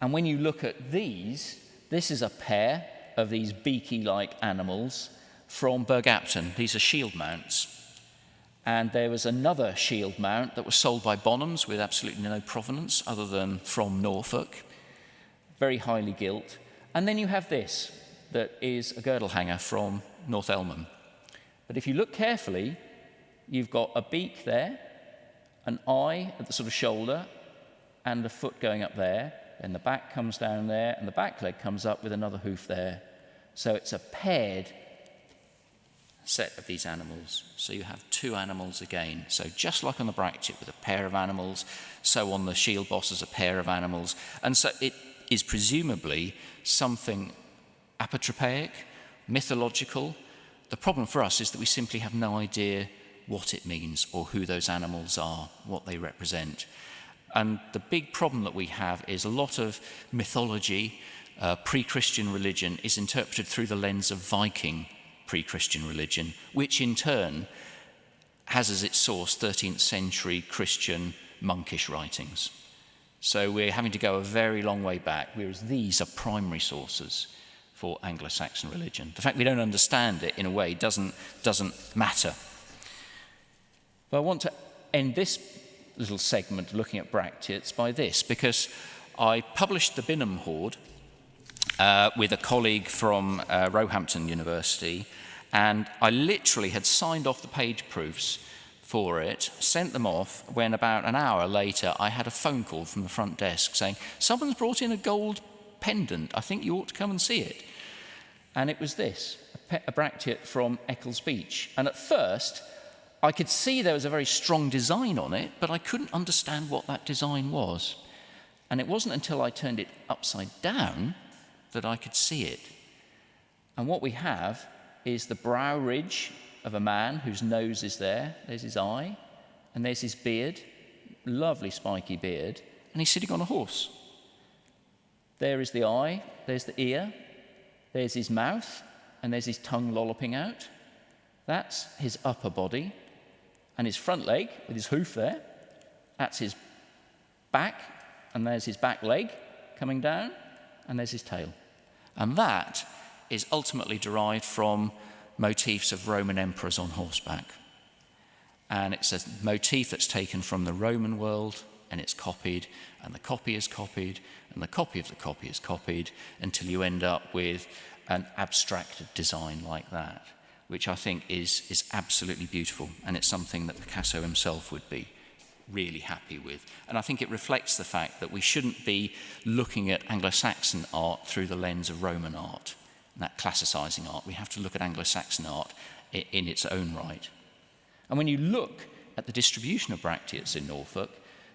And when you look at these, this is a pair of these beaky-like animals from Bracteate. These are shield mounts. And there was another shield mount that was sold by Bonhams with absolutely no provenance other than from Norfolk, very highly gilt. And then you have this, that is a girdle hanger from North Elmham. But if you look carefully, you've got a beak there, an eye at the sort of shoulder, and a foot going up there, and the back comes down there, and the back leg comes up with another hoof there. So it's a paired set of these animals. So you have 2 animals again. So just like on the Bracteate with a pair of animals, so on the shield boss as a pair of animals. And so it is presumably something apotropaic, mythological. The problem for us is that we simply have no idea what it means or who those animals are, what they represent. And the big problem that we have is a lot of mythology, pre-Christian religion, is interpreted through the lens of Viking pre-Christian religion, which in turn has as its source 13th century Christian monkish writings. So we're having to go a very long way back, whereas these are primary sources for Anglo-Saxon religion. The fact we don't understand it in a way doesn't matter. But I want to end this little segment looking at Bracteates by this, because I published the Binham Hoard with a colleague from Roehampton University, and I literally had signed off the page proofs for it, sent them off, when about an hour later I had a phone call from the front desk saying, "Someone's brought in a gold pendant, I think you ought to come and see it." And it was this, a Bracteate from Eccles Beach. And at first, I could see there was a very strong design on it, but I couldn't understand what that design was. And it wasn't until I turned it upside down that I could see it. And what we have is the brow ridge of a man whose nose is there. There's his eye, and there's his beard, lovely spiky beard, and he's sitting on a horse. There is the eye, there's the ear, there's his mouth, and there's his tongue lolloping out. That's his upper body. And his front leg, with his hoof there, that's his back, and there's his back leg coming down, and there's his tail. And that is ultimately derived from motifs of Roman emperors on horseback. And it's a motif that's taken from the Roman world, and it's copied, and the copy is copied, and the copy of the copy is copied, until you end up with an abstracted design like that, which I think is absolutely beautiful, and it's something that Picasso himself would be really happy with. And I think it reflects the fact that we shouldn't be looking at Anglo-Saxon art through the lens of Roman art, and that classicizing art. We have to look at Anglo-Saxon art in its own right. And when you look at the distribution of Bracteates in Norfolk,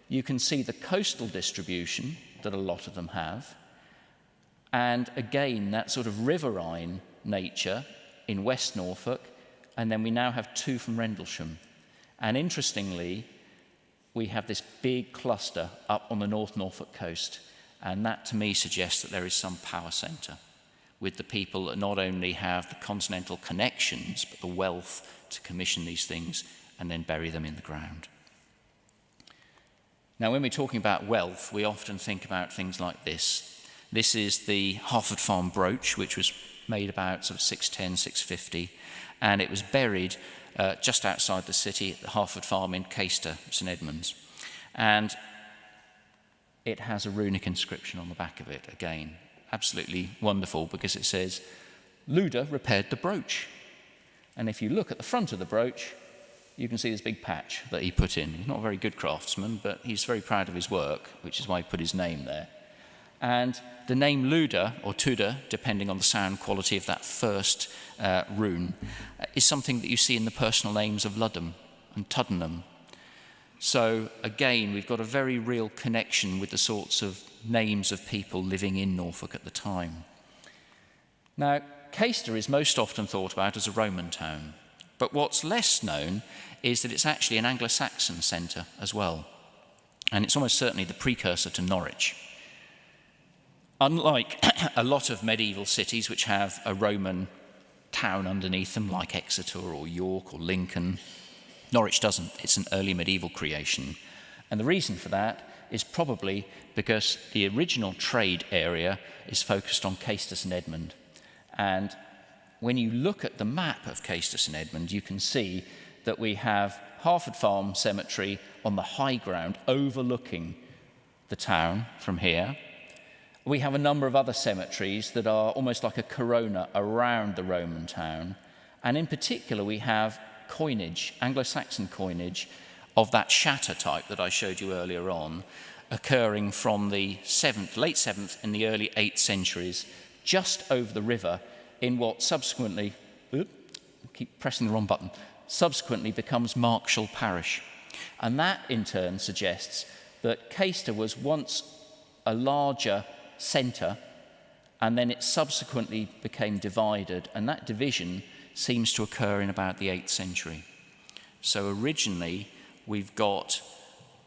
you can see the coastal distribution that a lot of them have, and again, that sort of riverine nature in West Norfolk, and then we now have 2 from Rendlesham. And interestingly, we have this big cluster up on the North Norfolk coast, and that to me suggests that there is some power centre with the people that not only have the continental connections, but the wealth to commission these things and then bury them in the ground. Now, when we're talking about wealth, we often think about things like this. This is the Harford farm brooch, which was made about sort of 610, 650, and it was buried just outside the city at the Harford farm in Caister, St Edmunds. And it has a runic inscription on the back of it, again, absolutely wonderful, because it says, Luda repaired the brooch. And if you look at the front of the brooch, you can see this big patch that he put in. He's not a very good craftsman, but he's very proud of his work, which is why he put his name there. And the name Luda, or Tuda, depending on the sound quality of that first rune, is something that you see in the personal names of Luddum and Tuddenham. So again, we've got a very real connection with the sorts of names of people living in Norfolk at the time. Now, Caister is most often thought about as a Roman town, but what's less known is that it's actually an Anglo-Saxon centre as well, and it's almost certainly the precursor to Norwich. Unlike a lot of medieval cities which have a Roman town underneath them, like Exeter or York or Lincoln, Norwich doesn't. It's an early medieval creation. And the reason for that is probably because the original trade area is focused on Caister St Edmund. And when you look at the map of Caister St Edmund, you can see that we have Harford Farm Cemetery on the high ground overlooking the town from here. We have a number of other cemeteries that are almost like a corona around the Roman town. And in particular, we have coinage, Anglo-Saxon coinage, of that shatter type that I showed you earlier on, occurring from the late 7th and the early 8th centuries, just over the river in what subsequently, keep pressing the wrong button, subsequently becomes Markshall Parish. And that in turn suggests that Caister was once a larger centre, and then it subsequently became divided, and that division seems to occur in about the 8th century. So originally, we've got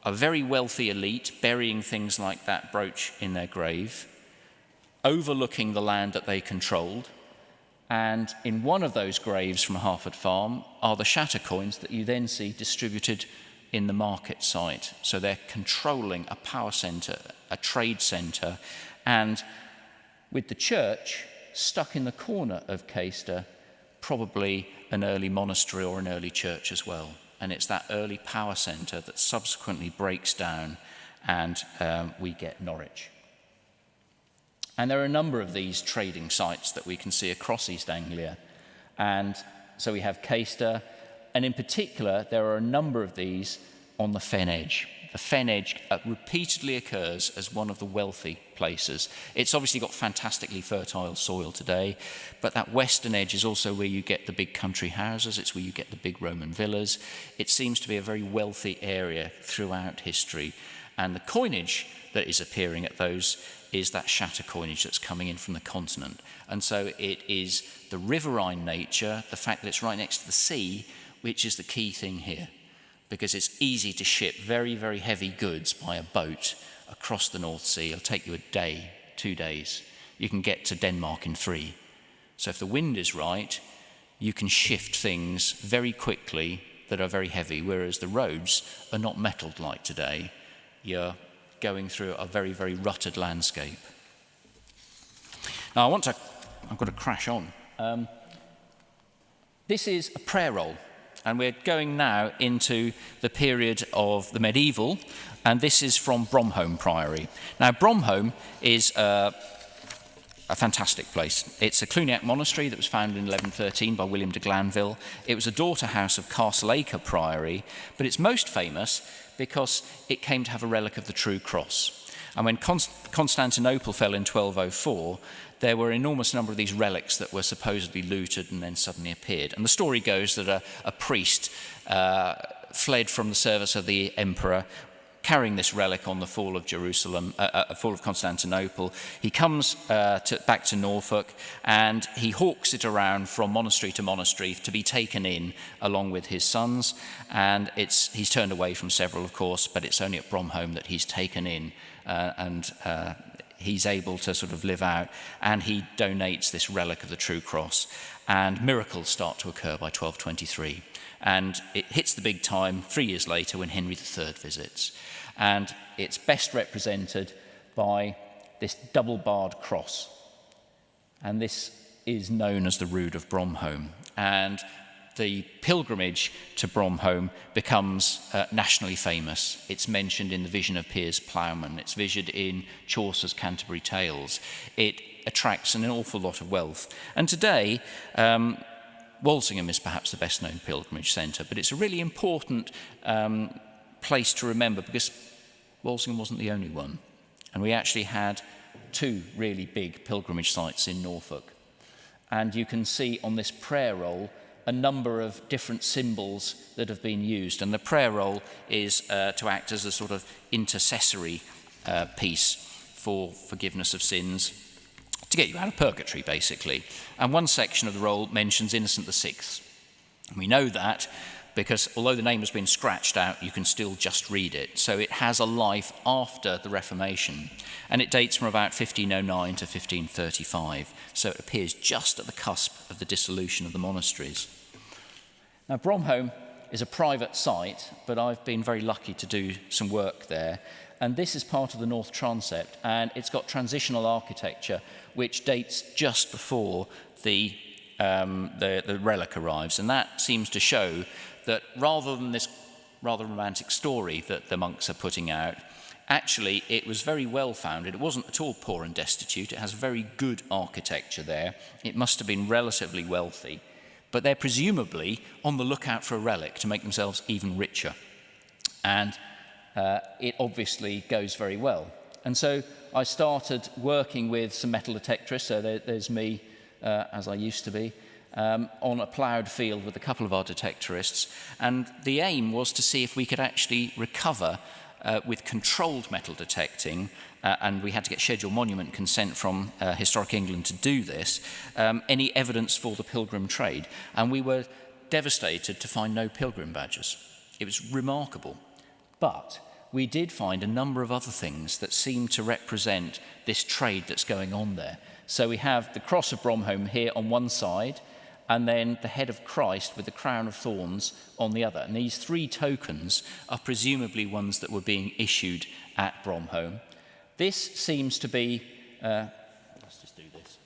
a very wealthy elite burying things like that brooch in their grave, overlooking the land that they controlled, and in one of those graves from Harford Farm are the shatter coins that you then see distributed in the market site. So they're controlling a power centre, a trade centre, and with the church stuck in the corner of Caister, probably an early monastery or an early church as well. And it's that early power centre that subsequently breaks down, and we get Norwich. And there are a number of these trading sites that we can see across East Anglia. And so we have Caister, and in particular, there are a number of these on the Fen Edge. The Fen Edge repeatedly occurs as one of the wealthy places. It's obviously got fantastically fertile soil today, but that western edge is also where you get the big country houses. It's where you get the big Roman villas. It seems to be a very wealthy area throughout history. And the coinage that is appearing at those is that shatter coinage that's coming in from the continent. And so it is the riverine nature, the fact that it's right next to the sea, which is the key thing here. Because it's easy to ship very, very heavy goods by a boat across the North Sea. It'll take you a day, 2 days. You can get to Denmark in 3. So if the wind is right, you can shift things very quickly that are very heavy, whereas the roads are not metalled like today. You're going through a very, very rutted landscape. Now I've got to crash on. This is a prayer roll. And we're going now into the period of the medieval, and this is from Bromhome Priory. Now, Bromhome is a fantastic place. It's a Cluniac monastery that was founded in 1113 by William de Glanville. It was a daughter house of Castleacre Priory, but it's most famous because it came to have a relic of the True Cross. And when Constantinople fell in 1204, there were an enormous number of these relics that were supposedly looted and then suddenly appeared. And the story goes that a priest fled from the service of the emperor, carrying this relic on the fall of fall of Constantinople. He comes back to Norfolk, and he hawks it around from monastery to monastery to be taken in along with his sons. And he's turned away from several, of course, but it's only at Bromhome that he's taken in, and he's able to sort of live out, and he donates this relic of the True Cross. And miracles start to occur by 1223. And it hits the big time 3 years later when Henry III visits. And it's best represented by this double-barred cross. And this is known as the Rood of Bromhome. And the pilgrimage to Bromhome becomes nationally famous. It's mentioned in the Vision of Piers Plowman. It's visioned in Chaucer's Canterbury Tales. It attracts an awful lot of wealth. And today, Walsingham is perhaps the best known pilgrimage centre, but it's a really important place to remember because Walsingham wasn't the only one. And we actually had two really big pilgrimage sites in Norfolk. And you can see on this prayer roll a number of different symbols that have been used. And the prayer roll is to act as a sort of intercessory piece for forgiveness of sins, to get you out of purgatory, basically. And one section of the roll mentions Innocent VI. And we know that because although the name has been scratched out, you can still just read it. So it has a life after the Reformation. And it dates from about 1509 to 1535. So it appears just at the cusp of the dissolution of the monasteries. Now, Bromhome is a private site, but I've been very lucky to do some work there. And this is part of the North Transept, and it's got transitional architecture, which dates just before the relic arrives. And that seems to show that rather than this rather romantic story that the monks are putting out, actually it was very well founded. It wasn't at all poor and destitute. It has very good architecture there. It must have been relatively wealthy. But they're presumably on the lookout for a relic to make themselves even richer. And it obviously goes very well. And so I started working with some metal detectorists. So there's me, as I used to be, on a ploughed field with a couple of our detectorists. And the aim was to see if we could actually recover with controlled metal detecting, and we had to get scheduled monument consent from Historic England to do this, any evidence for the pilgrim trade. And we were devastated to find no pilgrim badges. It was remarkable. But we did find a number of other things that seem to represent this trade that's going on there. So we have the cross of Bromhome here on one side, and then the head of Christ with the crown of thorns on the other. And these three tokens are presumably ones that were being issued at Bromhome. This seems to be, let's just do this.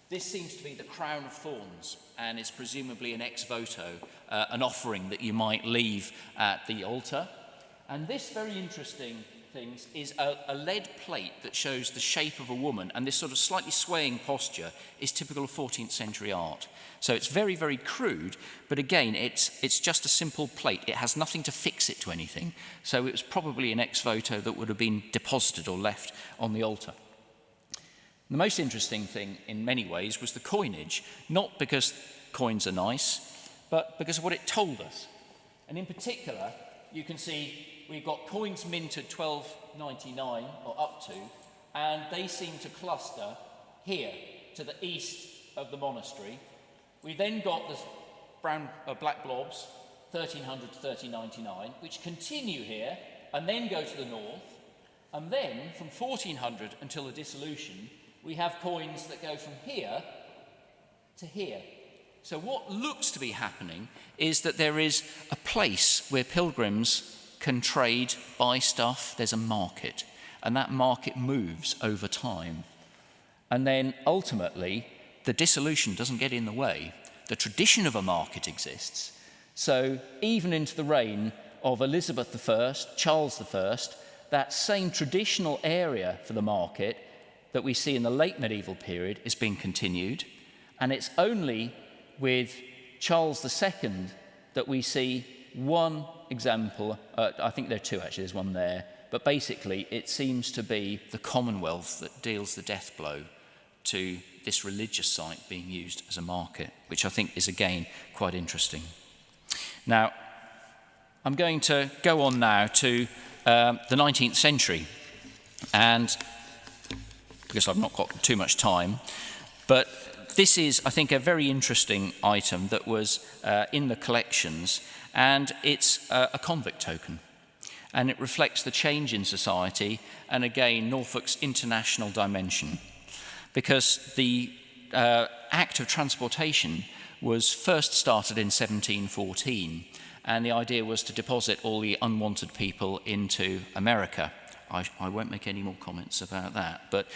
This seems to be the crown of thorns, and is presumably an ex voto, an offering that you might leave at the altar. And this very interesting thing is a lead plate that shows the shape of a woman, and this sort of slightly swaying posture is typical of 14th century art. So it's very, very crude, but again, it's just a simple plate. It has nothing to fix it to anything. So it was probably an ex voto that would have been deposited or left on the altar. The most interesting thing in many ways was the coinage, not because coins are nice, but because of what it told us. And in particular, you can see we've got coins minted 1299 or up to, and they seem to cluster here to the east of the monastery. We then got the black blobs, 1300 to 1399, which continue here and then go to the north. And then from 1400 until the dissolution, we have coins that go from here to here. So what looks to be happening is that there is a place where pilgrims can trade, buy stuff. There's a market, and that market moves over time. And then ultimately, the dissolution doesn't get in the way. The tradition of a market exists. So even into the reign of Elizabeth I, Charles I, that same traditional area for the market that we see in the late medieval period is being continued. And it's only with Charles II that we see one example. I think there are two actually, there's one there. But basically, it seems to be the Commonwealth that deals the death blow to this religious site being used as a market, which I think is, again, quite interesting. Now, I'm going to go on now to the 19th century, and because I've not got too much time, but this is, I think, a very interesting item that was in the collections, and it's a convict token. And it reflects the change in society, and again, Norfolk's international dimension. Because the act of transportation was first started in 1714, and the idea was to deposit all the unwanted people into America, I won't make any more comments about that. But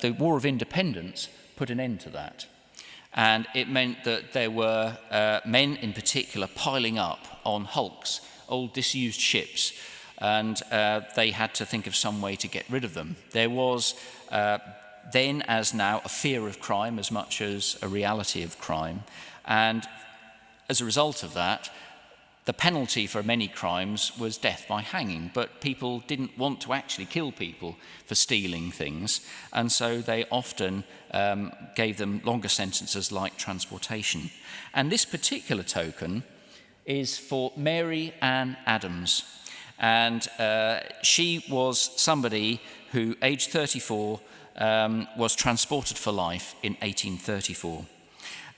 the War of Independence put an end to that. And it meant that there were men in particular piling up on hulks, old disused ships, and they had to think of some way to get rid of them. There was then, as now, a fear of crime as much as a reality of crime. And as a result of that, the penalty for many crimes was death by hanging, but people didn't want to actually kill people for stealing things, and so they often gave them longer sentences like transportation. And this particular token is for Mary Ann Adams, and she was somebody who, aged 34, was transported for life in 1834.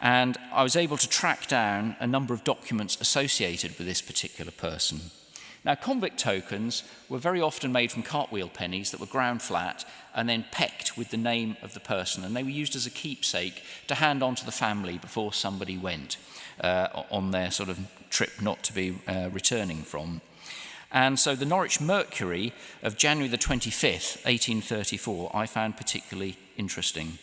And I was able to track down a number of documents associated with this particular person. Now, convict tokens were very often made from cartwheel pennies that were ground flat and then pecked with the name of the person, and they were used as a keepsake to hand on to the family before somebody went on their sort of trip not to be returning from. And so the Norwich Mercury of January the 25th, 1834, I found particularly interesting,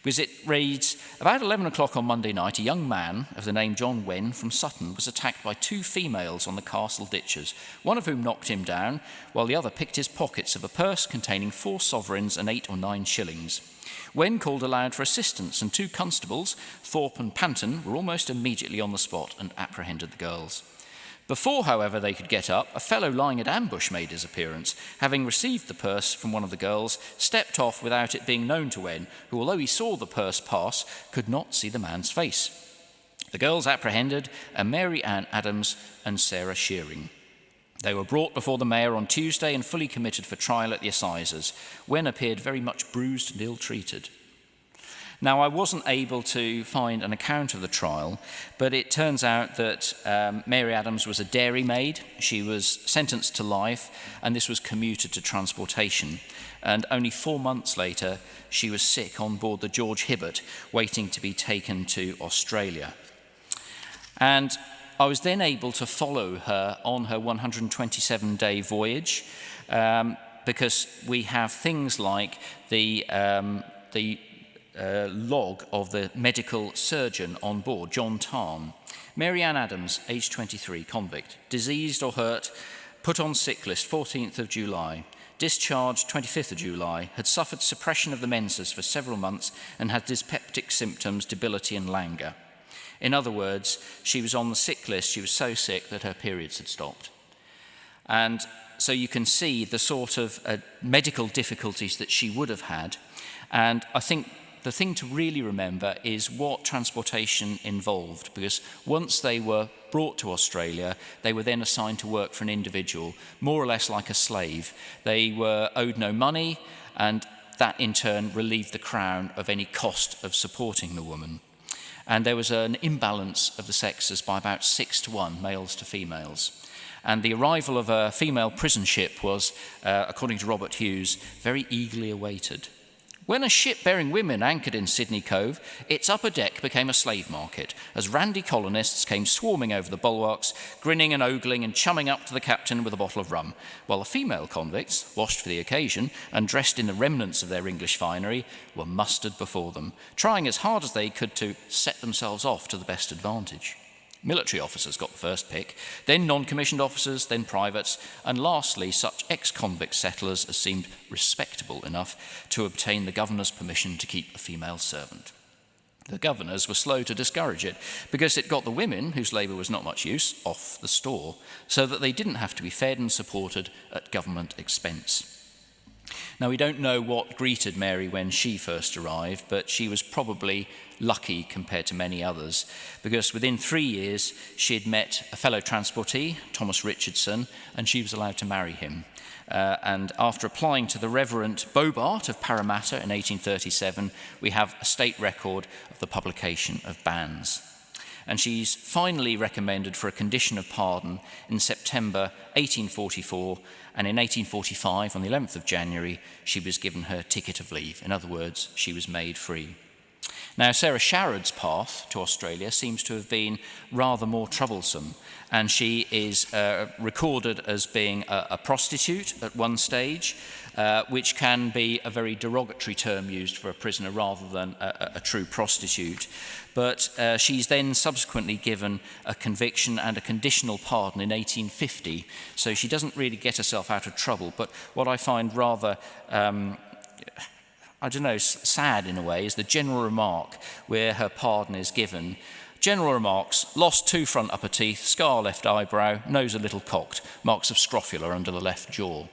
because it reads, about 11 o'clock on Monday night, a young man of the name John Wen from Sutton was attacked by 2 females on the castle ditches, one of whhom knocked him down, while the other picked his pockets of a purse containing 4 sovereigns and 8 or 9 shillings. Wen called aloud for assistance, and 2 constables, Thorpe and Panton, were almost immediately on the spot and apprehended the girls. Before, however, they could get up, a fellow lying at ambush made his appearance. Having received the purse from one of the girls, stepped off without it being known to Wen, who, although he saw the purse pass, could not see the man's face. The girls apprehended are Mary Ann Adams and Sarah Shearing. They were brought before the mayor on Tuesday and fully committed for trial at the assizes. Wen appeared very much bruised and ill-treated. Now, I wasn't able to find an account of the trial, but it turns out that Mary Adams was a dairymaid. She was sentenced to life, and this was commuted to transportation. And only 4 months later, she was sick on board the George Hibbert, waiting to be taken to Australia. And I was then able to follow her on her 127-day voyage, because we have things like the log of the medical surgeon on board, John Tarn. Mary Ann Adams, aged 23, convict, diseased or hurt, put on sick list 14th of July, discharged 25th of July, had suffered suppression of the menses for several months and had dyspeptic symptoms, debility and languor. In other words, she was on the sick list. She was so sick that her periods had stopped. And so you can see the sort of medical difficulties that she would have had. And I think the thing to really remember is what transportation involved, because once they were brought to Australia, they were then assigned to work for an individual, more or less like a slave. They were owed no money, and that in turn relieved the Crown of any cost of supporting the woman. And there was an imbalance of the sexes by about 6-to-1, males to females. And the arrival of a female prison ship was, according to Robert Hughes, very eagerly awaited. When a ship bearing women anchored in Sydney Cove, its upper deck became a slave market, as randy colonists came swarming over the bulwarks, grinning and ogling and chumming up to the captain with a bottle of rum, while the female convicts, washed for the occasion and dressed in the remnants of their English finery, were mustered before them, trying as hard as they could to set themselves off to the best advantage. Military officers got the first pick, then non-commissioned officers, then privates, and lastly such ex-convict settlers as seemed respectable enough to obtain the governor's permission to keep a female servant. The governors were slow to discourage it, because it got the women, whose labour was not much use, off the store, so that they didn't have to be fed and supported at government expense. Now, we don't know what greeted Mary when she first arrived, but she was probably lucky compared to many others, because within 3 years she had met a fellow transportee, Thomas Richardson, and she was allowed to marry him. And after applying to the Reverend Bobart of Parramatta in 1837, we have a state record of the publication of bans. And she's finally recommended for a condition of pardon in September 1844, and in 1845, on the 11th of January, she was given her ticket of leave. In other words, she was made free. Now, Sarah Sharrod's path to Australia seems to have been rather more troublesome, and she is recorded as being a prostitute at one stage, which can be a very derogatory term used for a prisoner rather than a true prostitute. But she's then subsequently given a conviction and a conditional pardon in 1850, so she doesn't really get herself out of trouble. But what I find rather sad in a way, is the general remark where her pardon is given. General remarks: lost 2 front upper teeth, scar left eyebrow, nose a little cocked, marks of scrofula under the left jaw.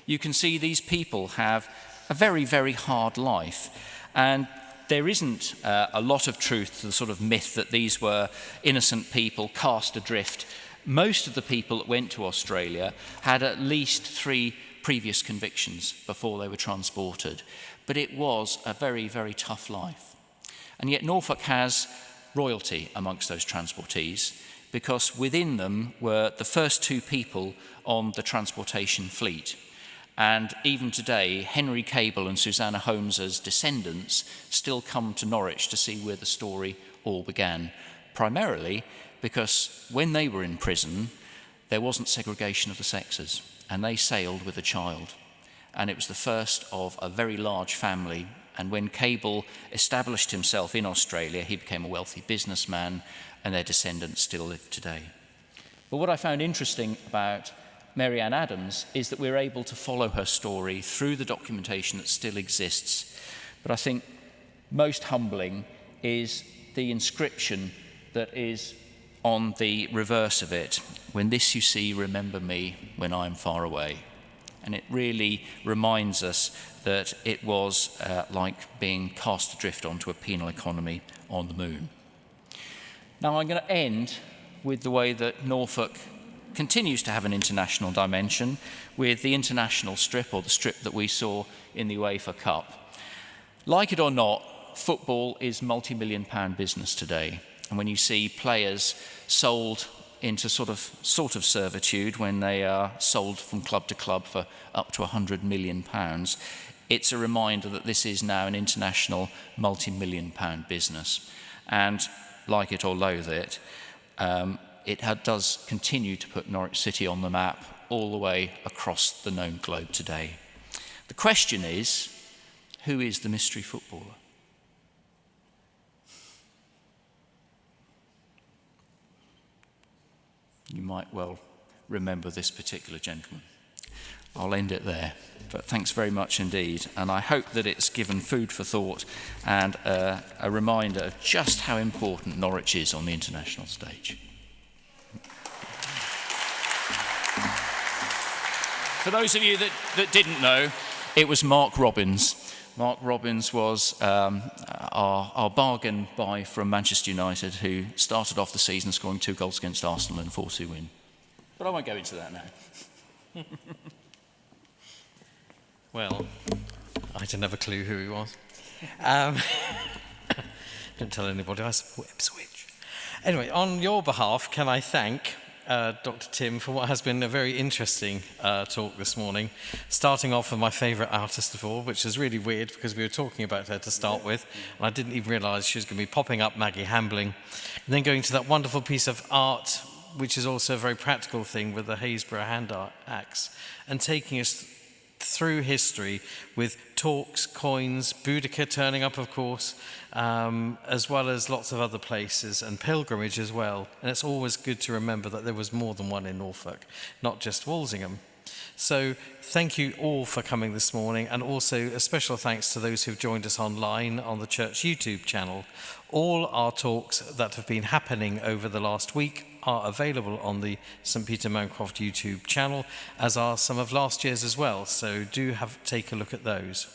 You can see these people have a very, very hard life, and there isn't a lot of truth to the sort of myth that these were innocent people cast adrift. Most of the people that went to Australia had at least 3 previous convictions before they were transported. But it was a very, very tough life. And yet Norfolk has royalty amongst those transportees, because within them were the first 2 people on the transportation fleet. And even today, Henry Cable and Susanna Holmes's descendants still come to Norwich to see where the story all began, primarily because when they were in prison, there wasn't segregation of the sexes, and they sailed with a child. And it was the first of a very large family. And when Cable established himself in Australia, he became a wealthy businessman, and their descendants still live today. But what I found interesting about Mary Ann Adams is that we're able to follow her story through the documentation that still exists. But I think most humbling is the inscription that is on the reverse of it: when this you see, remember me when I am far away. And it really reminds us that it was like being cast adrift onto a penal economy on the moon. Now I'm going to end with the way that Norfolk continues to have an international dimension, with the international strip, or the strip that we saw in the UEFA Cup. Like it or not, football is multi-million-pound business today. And when you see players sold into sort of servitude, when they are sold from club to club for up to £100 million, it's a reminder that this is now an international multi-million-pound business. And like it or loathe it, it does continue to put Norwich City on the map all the way across the known globe today. The question is, who is the mystery footballer? You might well remember this particular gentleman. I'll end it there, but thanks very much indeed, and I hope that it's given food for thought and a reminder of just how important Norwich is on the international stage. For those of you that didn't know, it was Mark Robbins. Mark Robbins was our bargain buy from Manchester United, who started off the season scoring 2 goals against Arsenal and a 4-2 win. But I won't go into that now. Well, I didn't have a clue who he was. Didn't tell anybody I support Ipswich. Anyway, on your behalf, can I thank Dr. Tim for what has been a very interesting talk this morning, starting off with my favourite artist of all, which is really weird because we were talking about her to start with, and I didn't even realise she was going to be popping up Maggie Hambling, and then going to that wonderful piece of art, which is also a very practical thing with the Haysborough hand axe, and taking us through history with talks, coins, Boudica turning up, of course, as well as lots of other places, and pilgrimage as well. And it's always good to remember that there was more than one in Norfolk, not just Walsingham. So thank you all for coming this morning, and also a special thanks to those who've joined us online on the church YouTube channel. All our talks that have been happening over the last week are available on the St Peter Mancroft YouTube channel, as are some of last year's as well, so do take a look at those.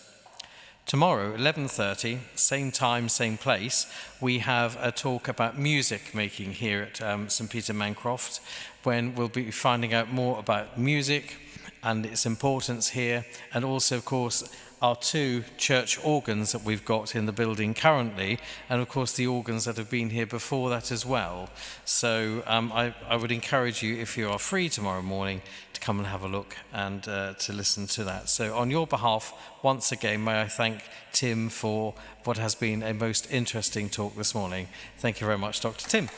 Tomorrow, 11:30, same time, same place, we have a talk about music making here at St Peter Mancroft, when we'll be finding out more about music and its importance here, and also, of course, our 2 church organs that we've got in the building currently, and of course the organs that have been here before that as well. So I would encourage you, if you are free tomorrow morning, to come and have a look and to listen to that. So on your behalf, once again, may I thank Tim for what has been a most interesting talk this morning. Thank you very much, Dr. Tim.